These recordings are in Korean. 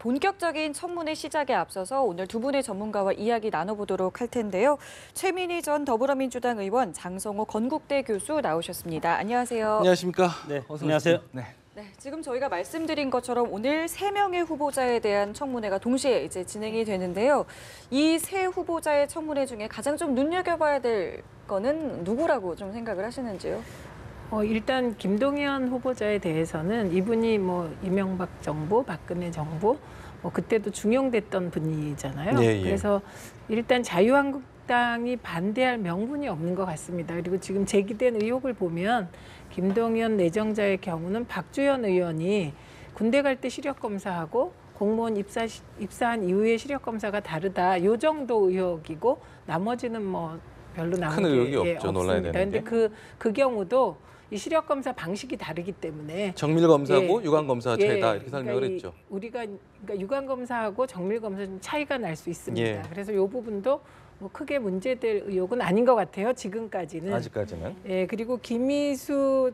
본격적인 청문회 시작에 앞서서 오늘 두 분의 전문가와 이야기 나눠보도록 할 텐데요. 최민희 전 더불어민주당 의원, 장성호 건국대 교수 나오셨습니다. 안녕하세요. 안녕하십니까? 네, 어서 안녕하세요. 네. 네, 지금 저희가 말씀드린 것처럼 오늘 3명의 후보자에 대한 청문회가 동시에 이제 진행이 되는데요. 이 세 후보자의 청문회 중에 가장 좀 눈여겨봐야 될 거는 누구라고 좀 생각을 하시는지요? 일단 김동연 후보자에 대해서는 이분이 이명박 정부, 박근혜 정부 그때도 중용됐던 분이잖아요. 예, 예. 그래서 일단 자유한국당이 반대할 명분이 없는 것 같습니다. 그리고 지금 제기된 의혹을 보면 김동연 내정자의 경우는 박주현 의원이 군대 갈 때 시력 검사하고 공무원 입사한 이후의 시력 검사가 다르다. 요 정도 의혹이고 나머지는 별로 남은 큰 의혹이 게 없죠. 놀라야 없습니다. 되는 게. 근데 그 경우도 이 시력 검사 방식이 다르기 때문에 정밀 검사고 유관 검사가 차이다 이렇게 설명을 그러니까 했죠. 우리가 유관 검사하고 정밀 검사 좀 차이가 날 수 있습니다. 예. 그래서 이 부분도 크게 문제될 의혹은 아닌 것 같아요. 지금까지는. 아직까지는. 예, 그리고 김희수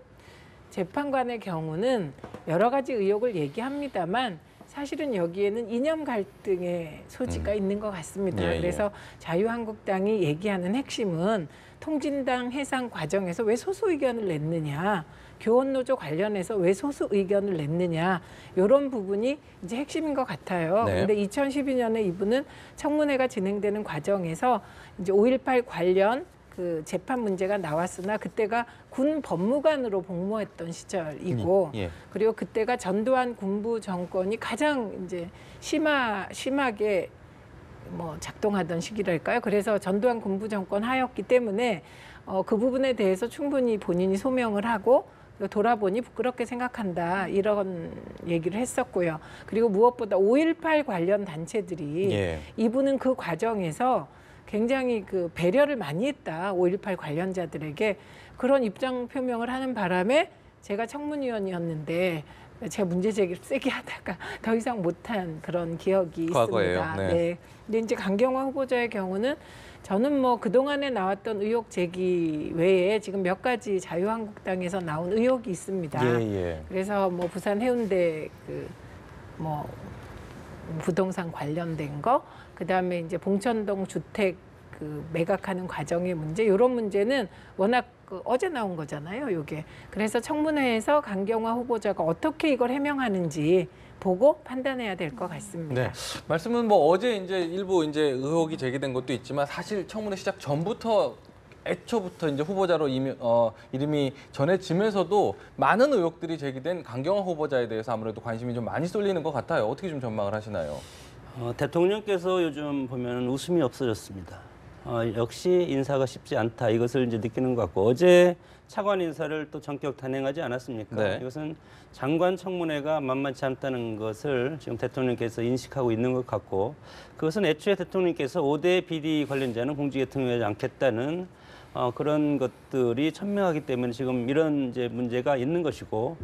재판관의 경우는 여러 가지 의혹을 얘기합니다만 사실은 여기에는 이념 갈등의 소지가 있는 것 같습니다. 예, 예. 그래서 자유한국당이 얘기하는 핵심은 통진당 해상 과정에서 왜 소수 의견을 냈느냐, 교원노조 관련해서 왜 소수 의견을 냈느냐, 이런 부분이 이제 핵심인 것 같아요. 네. 근데 2012년에 이분은 청문회가 진행되는 과정에서 이제 5.18 관련 그 재판 문제가 나왔으나 그때가 군 법무관으로 복무했던 시절이고 예. 그리고 그때가 전두환 군부 정권이 가장 이제 심하게 작동하던 시기랄까요? 그래서 전두환 군부 정권 하였기 때문에 그 부분에 대해서 충분히 본인이 소명을 하고 돌아보니 부끄럽게 생각한다 이런 얘기를 했었고요. 그리고 무엇보다 5.18 관련 단체들이 예. 이분은 그 과정에서 굉장히 그 배려를 많이 했다. 5.18 관련자들에게 그런 입장 표명을 하는 바람에 제가 청문위원이었는데 제가 문제 제기를 세게 하다가 더 이상 못한 그런 기억이 과거예요. 있습니다. 네. 네. 근데 이제 강경화 후보자의 경우는 저는 그동안에 나왔던 의혹 제기 외에 지금 몇 가지 자유한국당에서 나온 의혹이 있습니다. 예. 그래서 부산 해운대 부동산 관련된 거, 그다음에 이제 봉천동 주택 매각하는 과정의 문제, 이런 문제는 워낙 어제 나온 거잖아요, 이게. 그래서 청문회에서 강경화 후보자가 어떻게 이걸 해명하는지 보고 판단해야 될 것 같습니다. 네. 말씀은 어제 이제 일부 이제 의혹이 제기된 것도 있지만 사실 청문회 시작 전부터 애초부터 이제 후보자로 이름이 전해지면서도 많은 의혹들이 제기된 강경화 후보자에 대해서 아무래도 관심이 좀 많이 쏠리는 것 같아요. 어떻게 좀 전망을 하시나요? 대통령께서 요즘 보면 웃음이 없어졌습니다. 역시 인사가 쉽지 않다 이것을 이제 느끼는 것 같고 어제 차관 인사를 또 전격 단행하지 않았습니까? 네. 이것은 장관 청문회가 만만치 않다는 것을 지금 대통령께서 인식하고 있는 것 같고 그것은 애초에 대통령께서 5대 비리 관련자는 공직에 등용하지 않겠다는 그런 것들이 천명하기 때문에 지금 이런 이제 문제가 있는 것이고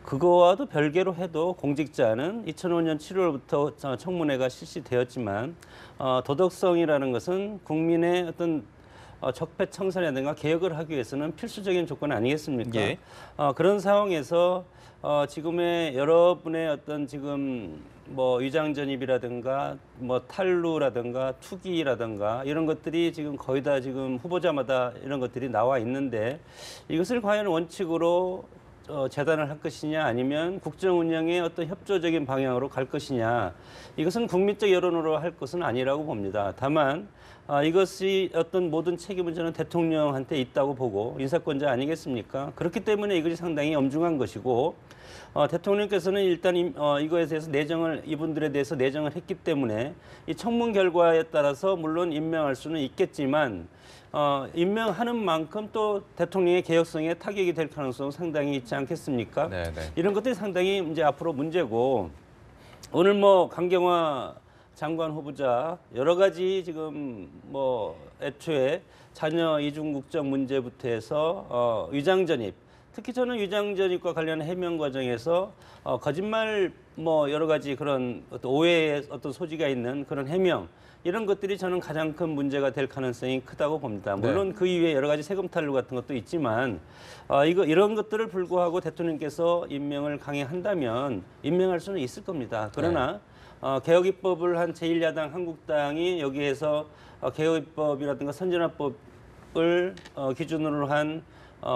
그거와도 별개로 해도 공직자는 2005년 7월부터 청문회가 실시되었지만 도덕성이라는 것은 국민의 어떤 적폐청산이라든가 개혁을 하기 위해서는 필수적인 조건 아니겠습니까? 예. 그런 상황에서 지금의 여러분의 어떤 지금 위장전입이라든가 탈루라든가 투기라든가 이런 것들이 지금 거의 다 지금 후보자마다 이런 것들이 나와 있는데 이것을 과연 원칙으로 재단을 할 것이냐 아니면 국정 운영의 어떤 협조적인 방향으로 갈 것이냐 이것은 국민적 여론으로 할 것은 아니라고 봅니다. 다만 이것이 어떤 모든 책임은 저는 대통령한테 있다고 보고 인사권자 아니겠습니까? 그렇기 때문에 이것이 상당히 엄중한 것이고 대통령께서는 일단 이거에 대해서 이분들에 대해서 내정을 했기 때문에 이 청문 결과에 따라서 물론 임명할 수는 있겠지만 임명하는 만큼 또 대통령의 개혁성에 타격이 될 가능성은 상당히 있지 않겠습니까? 네. 이런 것들이 상당히 이제 앞으로 문제고 오늘 강경화 장관 후보자 여러 가지 지금 애초에 자녀 이중 국적 문제부터 해서 위장 전입 특히 저는 위장 전입과 관련한 해명 과정에서 거짓말 여러 가지 그런 어떤 오해의 어떤 소지가 있는 그런 해명 이런 것들이 저는 가장 큰 문제가 될 가능성이 크다고 봅니다. 물론 그 이외에 여러 가지 세금 탈루 같은 것도 있지만 이런 것들을 불구하고 대통령께서 임명을 강행한다면 임명할 수는 있을 겁니다. 그러나 개혁입법을 한 제1야당 한국당이 여기에서 개혁입법이라든가 선진화법을 기준으로 한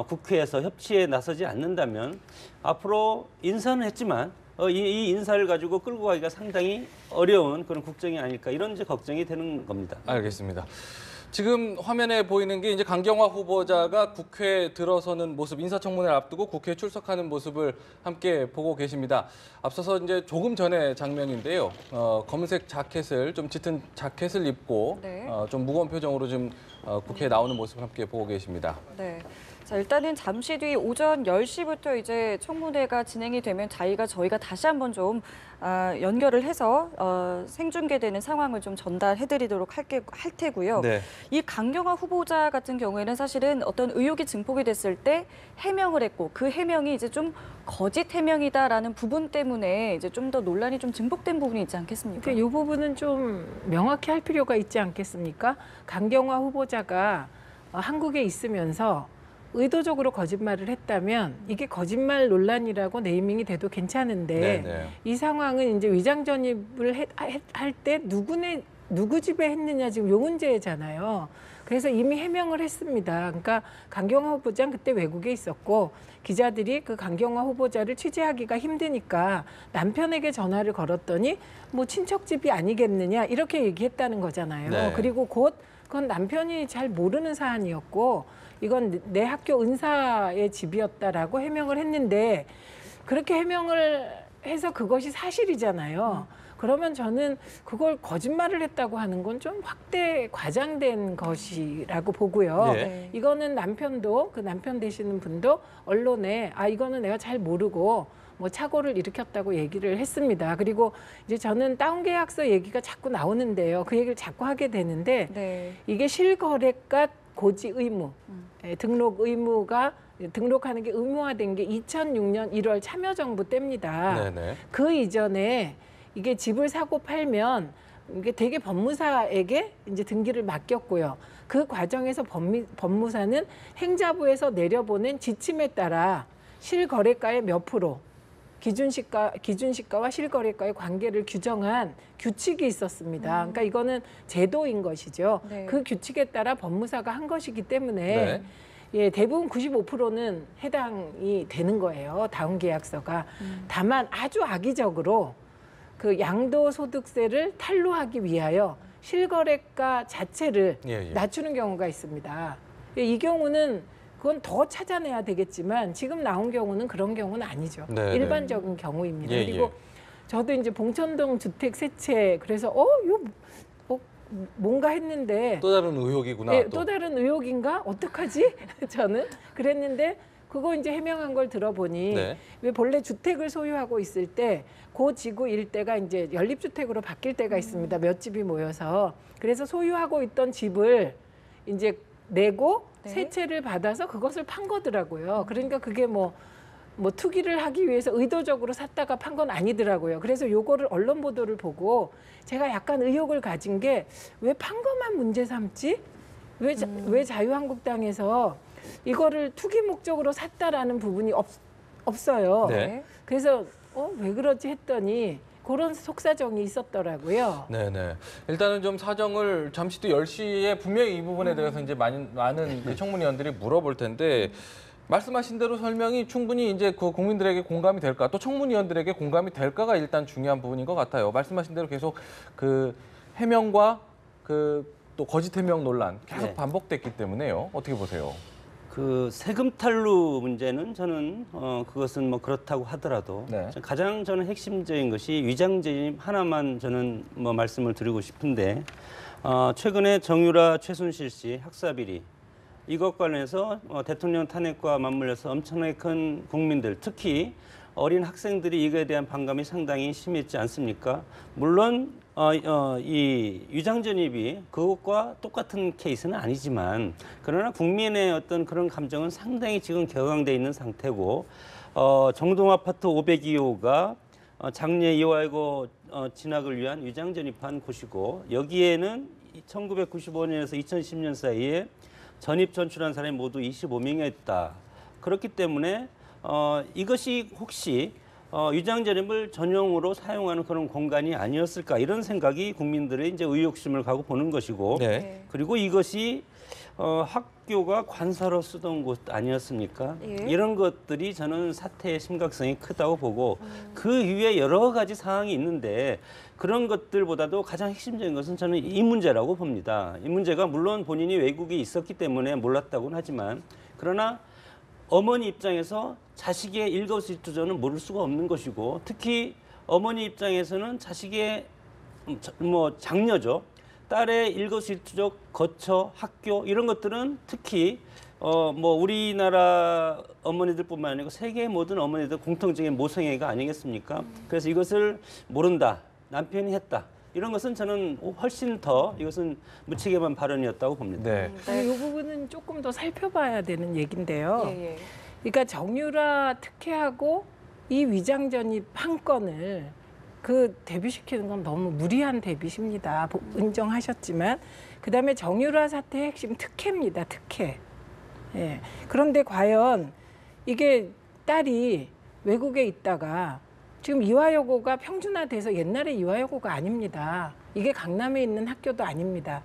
국회에서 협치에 나서지 않는다면 앞으로 인사는 했지만 이 인사를 가지고 끌고 가기가 상당히 어려운 그런 국정이 아닐까 이런 이제 걱정이 되는 겁니다. 알겠습니다. 지금 화면에 보이는 게 이제 강경화 후보자가 국회에 들어서는 모습, 인사청문회를 앞두고 국회에 출석하는 모습을 함께 보고 계십니다. 앞서서 이제 조금 전에 장면인데요. 검은색 자켓을 좀 짙은 자켓을 입고 네. 좀 무거운 표정으로 좀 국회에 나오는 모습을 함께 보고 계십니다. 네. 자, 일단은 잠시 뒤 오전 10시부터 이제 청문회가 진행이 되면 저희가 다시 한번 좀 연결을 해서 생중계되는 상황을 좀 전달해드리도록 할 테고요. 네. 이 강경화 후보자 같은 경우에는 사실은 어떤 의혹이 증폭이 됐을 때 해명을 했고 그 해명이 이제 좀 거짓 해명이다라는 부분 때문에 이제 좀 더 논란이 좀 증폭된 부분이 있지 않겠습니까? 그러니까 이 부분은 좀 명확히 할 필요가 있지 않겠습니까? 강경화 후보자가 한국에 있으면서 의도적으로 거짓말을 했다면 이게 거짓말 논란이라고 네이밍이 돼도 괜찮은데 네. 이 상황은 이제 위장 전입을 할 때 누구 집에 했느냐 지금 요 문제잖아요. 그래서 이미 해명을 했습니다. 그러니까 강경화 후보자는 그때 외국에 있었고 기자들이 그 강경화 후보자를 취재하기가 힘드니까 남편에게 전화를 걸었더니 뭐 친척 집이 아니겠느냐 이렇게 얘기했다는 거잖아요. 네. 그리고 그건 남편이 잘 모르는 사안이었고 이건 내 학교 은사의 집이었다라고 해명을 했는데 그렇게 해명을 해서 그것이 사실이잖아요. 그러면 저는 그걸 거짓말을 했다고 하는 건 좀 확대 과장된 것이라고 보고요. 네. 이거는 남편도 그 남편 되시는 분도 언론에 이거는 내가 잘 모르고 뭐 착오를 일으켰다고 얘기를 했습니다. 그리고 이제 저는 다운계약서 얘기가 자꾸 나오는데요. 그 얘기를 자꾸 하게 되는데 네. 이게 실거래가 고지 의무, 등록 의무가 등록하는 게 의무화된 게 2006년 1월 참여정부 때입니다. 네네. 그 이전에 이게 집을 사고 팔면 이게 대개 법무사에게 이제 등기를 맡겼고요. 그 과정에서 법무사는 행자부에서 내려보낸 지침에 따라 실거래가의 몇 프로, 기준시가와 실거래가의 관계를 규정한 규칙이 있었습니다. 그러니까 이거는 제도인 것이죠. 네. 그 규칙에 따라 법무사가 한 것이기 때문에 네. 예, 대부분 95%는 해당이 되는 거예요. 다운계약서가. 다만 아주 악의적으로 그 양도소득세를 탄로하기 위하여 실거래가 자체를 예. 낮추는 경우가 있습니다. 이 경우는 그건 더 찾아내야 되겠지만 지금 나온 경우는 그런 경우는 아니죠. 네, 일반적인 경우입니다. 예, 그리고 예. 저도 이제 봉천동 주택 세채 그래서 이거 뭔가 했는데 또 다른 의혹이구나. 예, 또 다른 의혹인가? 어떡하지? 저는 그랬는데 그거 이제 해명한 걸 들어보니 네. 왜 본래 주택을 소유하고 있을 때 그 지구 일대가 이제 연립주택으로 바뀔 때가 있습니다. 몇 집이 모여서. 그래서 소유하고 있던 집을 이제 내고 네. 세채를 받아서 그것을 판 거더라고요. 그러니까 그게 뭐 투기를 하기 위해서 의도적으로 샀다가 판 건 아니더라고요. 그래서 요거를 언론 보도를 보고 제가 약간 의혹을 가진 게 왜 판 것만 문제 삼지? 왜 자유한국당에서 이거를 투기 목적으로 샀다라는 부분이 없어요. 네. 그래서 왜 그러지 했더니 그런 속사정이 있었더라고요. 네네. 일단은 좀 사정을 잠시 뒤 10시에 분명히 이 부분에 대해서 이제 많은 그 청문위원들이 물어볼 텐데 말씀하신 대로 설명이 충분히 이제 그 국민들에게 공감이 될까 또 청문위원들에게 공감이 될까가 일단 중요한 부분인 것 같아요. 말씀하신 대로 계속 그 해명과 그 또 거짓 해명 논란 계속 네. 반복됐기 때문에요. 어떻게 보세요? 그 세금 탈루 문제는 저는 그것은 뭐 그렇다고 하더라도 네. 가장 저는 핵심적인 것이 위장전입 하나만 저는 뭐 말씀을 드리고 싶은데 최근에 정유라 최순실 씨 학사비리 이것 관련해서 대통령 탄핵과 맞물려서 엄청나게 큰 국민들 특히 어린 학생들이 이거에 대한 반감이 상당히 심했지 않습니까? 물론 이 위장전입이 그것과 똑같은 케이스는 아니지만 그러나 국민의 어떤 그런 감정은 상당히 지금 격앙돼 있는 상태고 정동 아파트 502호가 장례 이화여고 진학을 위한 위장전입한 곳이고 여기에는 1995년에서 2010년 사이에 전입 전출한 사람이 모두 25명이었다. 그렇기 때문에 이것이 혹시 위장전입을 전용으로 사용하는 그런 공간이 아니었을까 이런 생각이 국민들의 이제 의혹심을 가고 보는 것이고 네. 그리고 이것이 학교가 관사로 쓰던 곳 아니었습니까? 예. 이런 것들이 저는 사태의 심각성이 크다고 보고 그 이후에 여러 가지 상황이 있는데 그런 것들보다도 가장 핵심적인 것은 저는 이 문제라고 봅니다. 이 문제가 물론 본인이 외국에 있었기 때문에 몰랐다고는 하지만 그러나 어머니 입장에서 자식의 일거수일투족은 모를 수가 없는 것이고 특히 어머니 입장에서는 자식의 장녀죠. 딸의 일거수일투족, 거처, 학교 이런 것들은 특히 우리나라 어머니들뿐만 아니고 세계의 모든 어머니들 공통적인 모성애가 아니겠습니까? 그래서 이것을 모른다, 남편이 했다. 이런 것은 저는 훨씬 더 이것은 무책임한 발언이었다고 봅니다. 네. 이 부분은 조금 더 살펴봐야 되는 얘기인데요. 예. 그러니까 정유라 특혜하고 이 위장전입 한 건을 그 대비시키는 건 너무 무리한 대비십니다. 인정하셨지만 그다음에 정유라 사태의 핵심 특혜입니다. 특혜. 예. 그런데 과연 이게 딸이 외국에 있다가 지금 이화여고가 평준화돼서 옛날에 이화여고가 아닙니다. 이게 강남에 있는 학교도 아닙니다.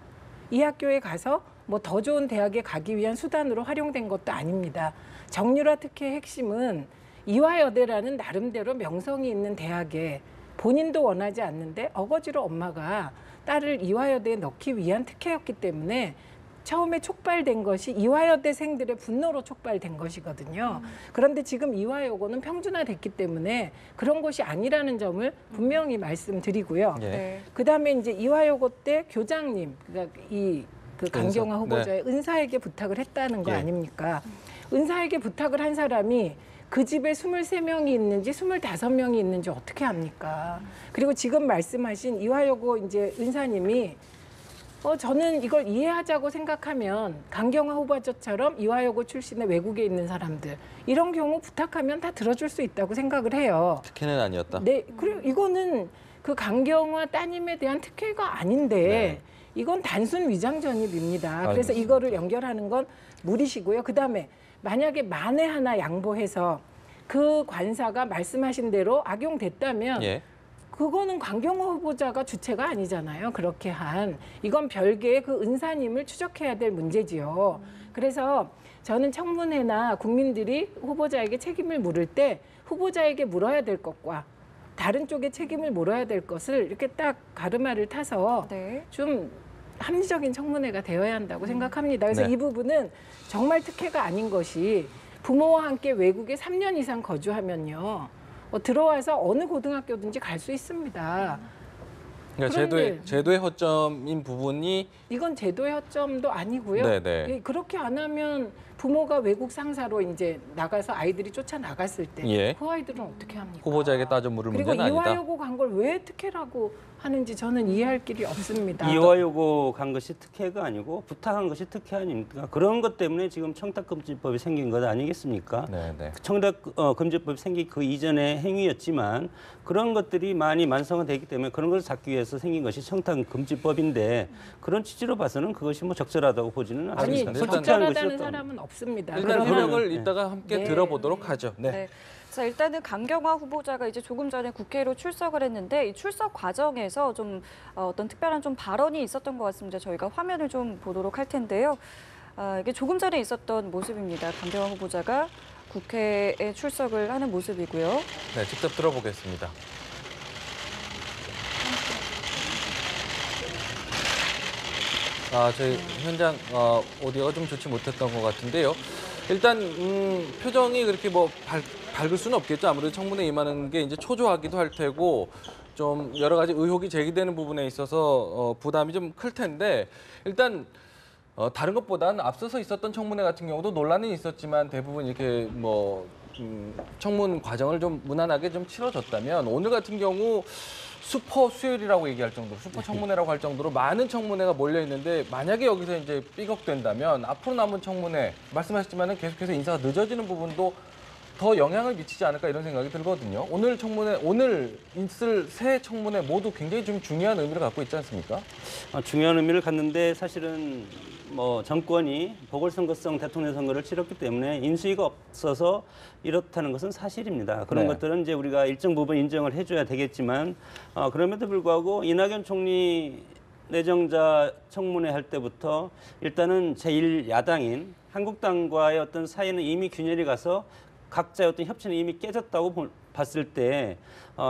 이 학교에 가서 뭐 더 좋은 대학에 가기 위한 수단으로 활용된 것도 아닙니다. 정유라 특혜의 핵심은 이화여대라는 나름대로 명성이 있는 대학에 본인도 원하지 않는데 어거지로 엄마가 딸을 이화여대에 넣기 위한 특혜였기 때문에 처음에 촉발된 것이 이화여대생들의 분노로 촉발된 것이거든요. 그런데 지금 이화여고는 평준화됐기 때문에 그런 것이 아니라는 점을 분명히 말씀드리고요. 예. 네. 그다음에 이제 이화여고 때 교장님, 그러니까 그 강경화 은사. 후보자의 은사에게 부탁을 했다는 거 예. 아닙니까? 은사에게 부탁을 한 사람이 그 집에 23명이 있는지 25명이 있는지 어떻게 합니까? 그리고 지금 말씀하신 이화여고 이제 은사님이 저는 이걸 이해하자고 생각하면 강경화 후보자처럼 이화여고 출신의 외국에 있는 사람들 이런 경우 부탁하면 다 들어줄 수 있다고 생각을 해요. 특혜는 아니었다. 네, 그리고 이거는 그 강경화 따님에 대한 특혜가 아닌데 이건 단순 위장 전입입니다. 그래서 이거를 연결하는 건 무리시고요. 그다음에 만약에 만에 하나 양보해서 그 관사가 말씀하신 대로 악용됐다면 예. 그거는 강경화 후보자가 주체가 아니잖아요. 그렇게 한. 이건 별개의 그 은사님을 추적해야 될 문제지요. 그래서 저는 청문회나 국민들이 후보자에게 책임을 물을 때 후보자에게 물어야 될 것과 다른 쪽에 책임을 물어야 될 것을 이렇게 딱 가르마를 타서 네. 좀 합리적인 청문회가 되어야 한다고 생각합니다. 그래서 네. 이 부분은 정말 특혜가 아닌 것이 부모와 함께 외국에 3년 이상 거주하면요. 들어와서 어느 고등학교든지 갈 수 있습니다. 그러니까 그런데- 제도의 허점인 부분이 이건 제도의 허점도 아니고요. 네네. 예, 그렇게 안 하면 부모가 외국 상사로 이제 나가서 아이들이 쫓아나갔을 때 그 예. 아이들은 어떻게 합니까? 후보자에게 따져 물을 그리고 문제는 아니다. 이화여고 간 걸 왜 특혜라고 하는지 저는 이해할 길이 없습니다. 이화여고 간 것이 특혜가 아니고 부탁한 것이 특혜 아닙니까? 그런 것 때문에 지금 청탁금지법이 생긴 것 아니겠습니까? 네네. 청탁금지법이 생긴 그 이전의 행위였지만 그런 것들이 많이 만성화되기 때문에 그런 것을 잡기 위해서 생긴 것이 청탁금지법인데 그런 취지로 봐서는 그것이 뭐 적절하다고 보지는 아니 않습니다. 일단- 적절하다는 것이었던 사람은 없습니다. 일단 그러나 해명을 네. 이따가 함께 네. 들어보도록 하죠. 네. 네. 자, 일단은 강경화 후보자가 이제 조금 전에 국회로 출석을 했는데 이 출석 과정에서 좀 어떤 특별한 좀 발언이 있었던 것 같습니다. 저희가 화면을 좀 보도록 할 텐데요. 이게 조금 전에 있었던 모습입니다. 강경화 후보자가 국회에 출석을 하는 모습이고요. 네, 직접 들어보겠습니다. 저희 현장 오디오가 좀 좋지 못했던 것 같은데요. 일단 표정이 그렇게 뭐 밝을 수는 없겠죠. 아무래도 청문회 임하는 게 이제 초조하기도 할 테고 좀 여러 가지 의혹이 제기되는 부분에 있어서 부담이 좀 클 텐데 일단 다른 것보다는 앞서서 있었던 청문회 같은 경우도 논란이 있었지만 대부분 이렇게 뭐 청문 과정을 좀 무난하게 좀 치러졌다면 오늘 같은 경우 슈퍼 수요일이라고 얘기할 정도로 슈퍼 청문회라고 할 정도로 많은 청문회가 몰려 있는데 만약에 여기서 이제 삐걱된다면 앞으로 남은 청문회 말씀하셨지만은 계속해서 인사가 늦어지는 부분도 더 영향을 미치지 않을까 이런 생각이 들거든요. 오늘 있을 새 청문회 모두 굉장히 좀 중요한 의미를 갖고 있지 않습니까? 중요한 의미를 갖는데 사실은 뭐 정권이 보궐선거성 대통령 선거를 치렀기 때문에 인수위가 없어서 이렇다는 것은 사실입니다. 그런 네. 것들은 이제 우리가 일정 부분 인정을 해줘야 되겠지만 그럼에도 불구하고 이낙연 총리 내정자 청문회 할 때부터 일단은 제1야당인 한국당과의 어떤 사이는 이미 균열이 가서 각자의 어떤 협치는 이미 깨졌다고 봤을 때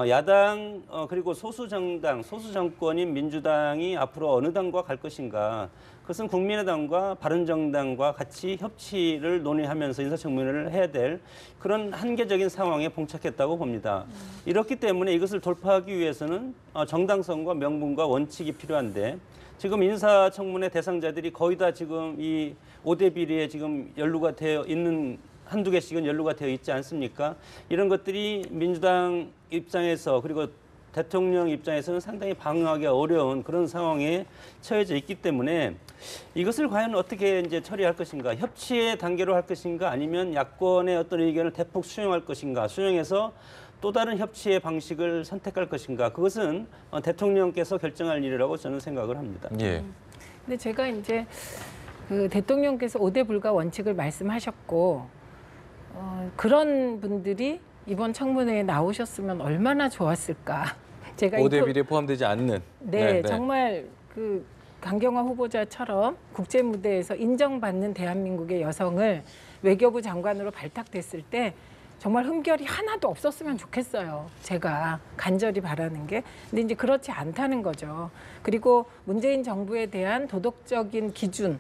야당 그리고 소수 정당, 소수 정권인 민주당이 앞으로 어느 당과 갈 것인가? 그것은 국민의당과 바른정당과 같이 협치를 논의하면서 인사청문회를 해야 될 그런 한계적인 상황에 봉착했다고 봅니다. 이렇기 때문에 이것을 돌파하기 위해서는 정당성과 명분과 원칙이 필요한데 지금 인사청문회 대상자들이 거의 다 지금 이 5대 비리에 지금 연루가 되어 있는 한두 개씩은 연루가 되어 있지 않습니까? 이런 것들이 민주당 입장에서 그리고 대통령 입장에서는 상당히 방어하기 어려운 그런 상황에 처해져 있기 때문에 이것을 과연 어떻게 이제 처리할 것인가? 협치의 단계로 할 것인가? 아니면 야권의 어떤 의견을 대폭 수용할 것인가? 수용해서 또 다른 협치의 방식을 선택할 것인가? 그것은 대통령께서 결정할 일이라고 저는 생각을 합니다. 예. 근데 제가 이제 그 대통령께서 5대 불가 원칙을 말씀하셨고 그런 분들이 이번 청문회에 나오셨으면 얼마나 좋았을까. 제가 5대 비리에 포함되지 않는. 네, 정말 그 강경화 후보자처럼 국제 무대에서 인정받는 대한민국의 여성을 외교부 장관으로 발탁됐을 때 정말 흠결이 하나도 없었으면 좋겠어요. 제가 간절히 바라는 게. 근데 이제 그렇지 않다는 거죠. 그리고 문재인 정부에 대한 도덕적인 기준,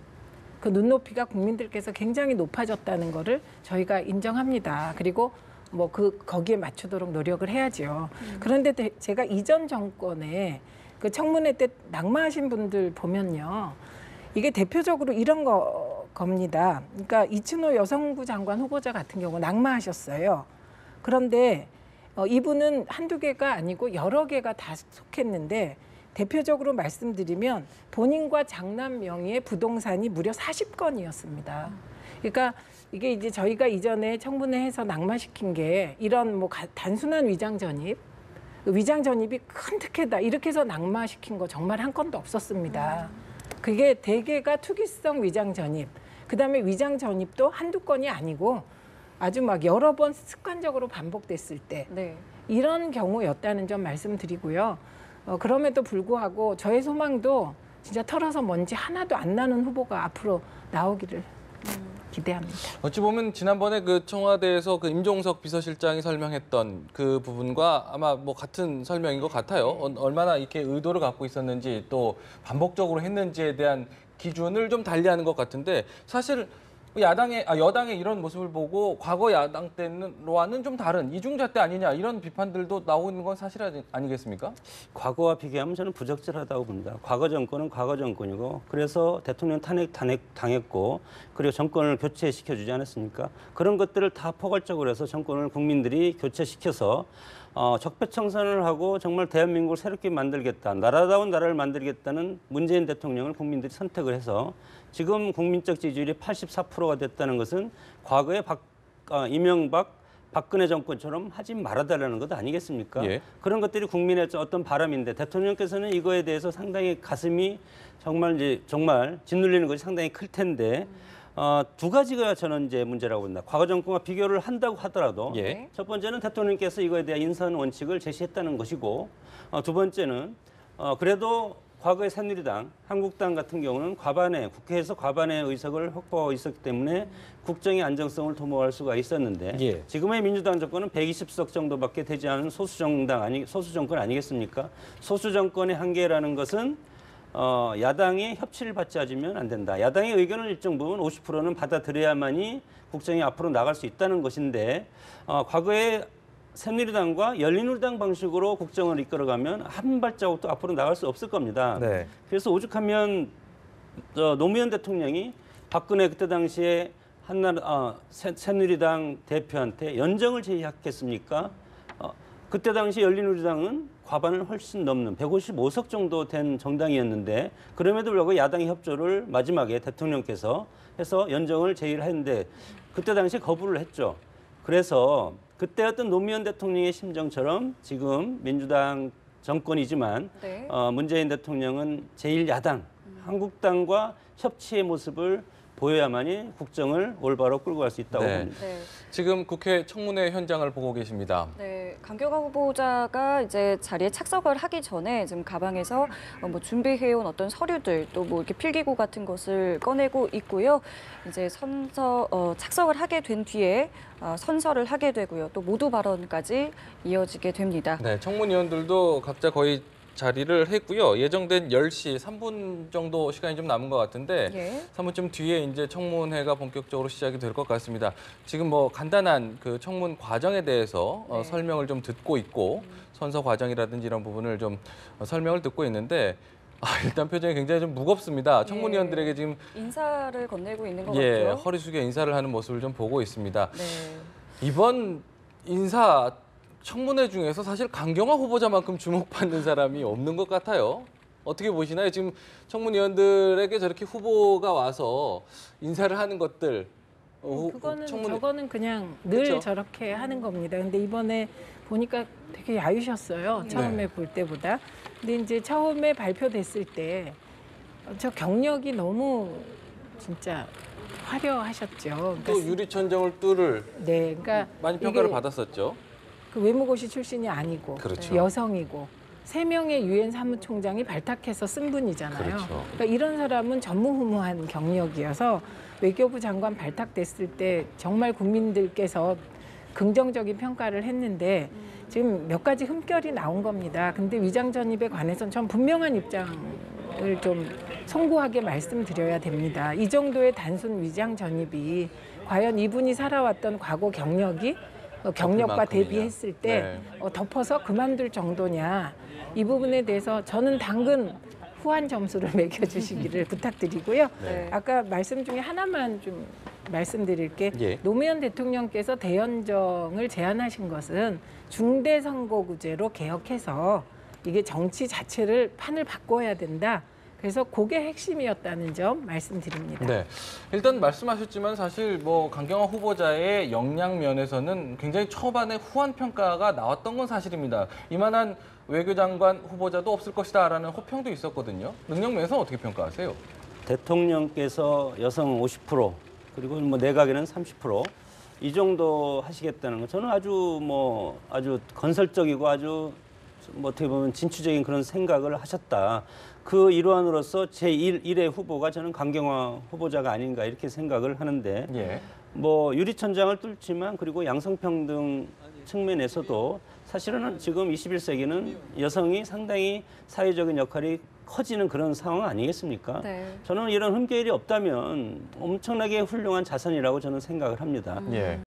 그 눈높이가 국민들께서 굉장히 높아졌다는 거를 저희가 인정합니다. 그리고 뭐 거기에 맞추도록 노력을 해야죠. 그런데 제가 이전 정권에 그 청문회 때 낙마하신 분들 보면요. 이게 대표적으로 이런 겁니다. 그러니까 이춘호 여성부 장관 후보자 같은 경우 낙마하셨어요. 그런데 이분은 한두 개가 아니고 여러 개가 다 속했는데 대표적으로 말씀드리면 본인과 장남 명의의 부동산이 무려 40건이었습니다. 그러니까 이게 이제 저희가 이전에 청문회에서 낙마시킨 게 이런 뭐 단순한 위장 전입, 위장 전입이 큰 특혜다 이렇게 해서 낙마시킨 거 정말 한 건도 없었습니다. 그게 대개가 투기성 위장 전입, 그다음에 위장 전입도 한두 건이 아니고 아주 막 여러 번 습관적으로 반복됐을 때 이런 경우였다는 점 말씀드리고요. 그럼에도 불구하고 저의 소망도 진짜 털어서 먼지 하나도 안 나는 후보가 앞으로 나오기를 기대합니다. 어찌 보면 지난번에 그 청와대에서 그 임종석 비서실장이 설명했던 그 부분과 아마 뭐 같은 설명인 것 같아요. 얼마나 이렇게 의도를 갖고 있었는지 또 반복적으로 했는지에 대한 기준을 좀 달리하는 것 같은데 사실 여당의 이런 모습을 보고 과거 야당 때와는 좀 다른 이중잣대 아니냐 이런 비판들도 나오고 있는 건 사실 아니겠습니까? 과거와 비교하면 저는 부적절하다고 봅니다. 과거 정권은 과거 정권이고 그래서 대통령 탄핵 당했고 그리고 정권을 교체시켜주지 않았습니까? 그런 것들을 다 포괄적으로 해서 정권을 국민들이 교체시켜서 적폐청산을 하고 정말 대한민국을 새롭게 만들겠다. 나라다운 나라를 만들겠다는 문재인 대통령을 국민들이 선택을 해서 지금 국민적 지지율이 84%가 됐다는 것은 과거에 이명박, 박근혜 정권처럼 하지 말아달라는 것 아니겠습니까? 예. 그런 것들이 국민의 어떤 바람인데 대통령께서는 이거에 대해서 상당히 가슴이 정말 짓눌리는 것이 상당히 클 텐데 두 가지가 저는 이제 문제라고 봅니다. 과거 정권과 비교를 한다고 하더라도 첫 번째는 대통령께서 이거에 대한 인선 원칙을 제시했다는 것이고 두 번째는 그래도 과거의 새누리당, 한국당 같은 경우는 국회에서 과반의 의석을 확보하고 있었기 때문에 국정의 안정성을 도모할 수가 있었는데 지금의 민주당 정권은 120석 정도밖에 되지 않은 소수 정권 아니겠습니까? 소수 정권의 한계라는 것은 야당의 협치를 받지 않으면 안 된다. 야당의 의견을 일정 부분 50%는 받아들여야만이 국정이 앞으로 나갈 수 있다는 것인데 과거에 새누리당과 열린우리당 방식으로 국정을 이끌어가면 한 발자국도 앞으로 나갈 수 없을 겁니다. 그래서 오죽하면 노무현 대통령이 박근혜 그때 당시에 새누리당 대표한테 연정을 제의했겠습니까? 그때 당시 열린우리당은 과반을 훨씬 넘는 155석 정도 된 정당이었는데 그럼에도 불구하고 야당의 협조를 마지막에 대통령께서 해서 연정을 제의를 했는데 그때 당시 거부를 했죠. 그래서 그때 어떤 노무현 대통령의 심정처럼 지금 민주당 정권이지만 네. 문재인 대통령은 제1야당 한국당과 협치의 모습을 보여야만이 국정을 올바로 끌고 갈 수 있다고 네. 봅니다. 네. 지금 국회 청문회 현장을 보고 계십니다. 네, 강경화 후보자가 이제 자리에 착석을 하기 전에 지금 가방에서 뭐 준비해온 어떤 서류들 또 뭐 이렇게 필기구 같은 것을 꺼내고 있고요. 이제 착석을 하게 된 뒤에 선서를 하게 되고요. 또 모두 발언까지 이어지게 됩니다. 네, 청문위원들도 각자 거의 자리를 했고요. 예정된 10시 3분 정도 시간이 좀 남은 것 같은데 예. 3분쯤 뒤에 이제 청문회가 본격적으로 시작이 될 것 같습니다. 지금 뭐 간단한 그 청문 과정에 대해서 네. 설명을 좀 듣고 있고 선서 과정이라든지 이런 부분을 좀 설명을 듣고 있는데 일단 표정이 굉장히 좀 무겁습니다. 청문위원들에게 지금 인사를 건네고 있는 것 예, 같고요. 허리 숙여 인사를 하는 모습을 좀 보고 있습니다. 네. 이번 인사 청문회 중에서 사실 강경화 후보자만큼 주목받는 사람이 없는 것 같아요. 어떻게 보시나요? 지금 청문위원들에게 저렇게 후보가 와서 인사를 하는 것들. 저거는 그냥 늘 그쵸? 저렇게 하는 겁니다. 근데 이번에 보니까 되게 야유셨어요. 처음에 네. 볼 때보다. 근데 이제 처음에 발표됐을 때 저 경력이 너무 진짜 화려하셨죠. 그러니까 또 유리천정을 뚫을 네, 그러니까 많이 평가를 이게 받았었죠. 그 외무고시 출신이 아니고 그렇죠. 여성이고 3명의 유엔 사무총장이 발탁해서 쓴 분이잖아요. 그렇죠. 그러니까 이런 사람은 전무후무한 경력이어서 외교부 장관 발탁됐을 때 정말 국민들께서 긍정적인 평가를 했는데 지금 몇 가지 흠결이 나온 겁니다. 근데 위장 전입에 관해서는 전 분명한 입장을 좀 송구하게 말씀드려야 됩니다. 이 정도의 단순 위장 전입이 과연 이분이 살아왔던 과거 경력이 경력과 그만큼이냐. 대비했을 때 네. 덮어서 그만둘 정도냐. 이 부분에 대해서 저는 당근 후한 점수를 매겨주시기를 부탁드리고요. 네. 아까 말씀 중에 하나만 좀 말씀드릴 게 예. 노무현 대통령께서 대연정을 제안하신 것은 중대선거구제로 개혁해서 이게 정치 자체를 판을 바꿔야 된다. 그래서 그게 핵심이었다는 점 말씀드립니다. 네, 일단 말씀하셨지만 사실 뭐 강경화 후보자의 역량 면에서는 굉장히 초반에 후한 평가가 나왔던 건 사실입니다. 이만한 외교장관 후보자도 없을 것이다라는 호평도 있었거든요. 능력 면에서 어떻게 평가하세요? 대통령께서 여성 50% 그리고 뭐 내각에는 30%이 정도 하시겠다는 거 저는 아주 건설적이고 아주 뭐 어떻게 보면 진취적인 그런 생각을 하셨다. 그 일환으로서 제1의 후보가 저는 강경화 후보자가 아닌가 이렇게 생각을 하는데 예. 뭐 유리천장을 뚫지만 그리고 양성평등 측면에서도 사실은 지금 21세기는 여성이 상당히 사회적인 역할이 커지는 그런 상황 아니겠습니까? 네. 저는 이런 흠결이 없다면 엄청나게 훌륭한 자산이라고 저는 생각을 합니다. 예.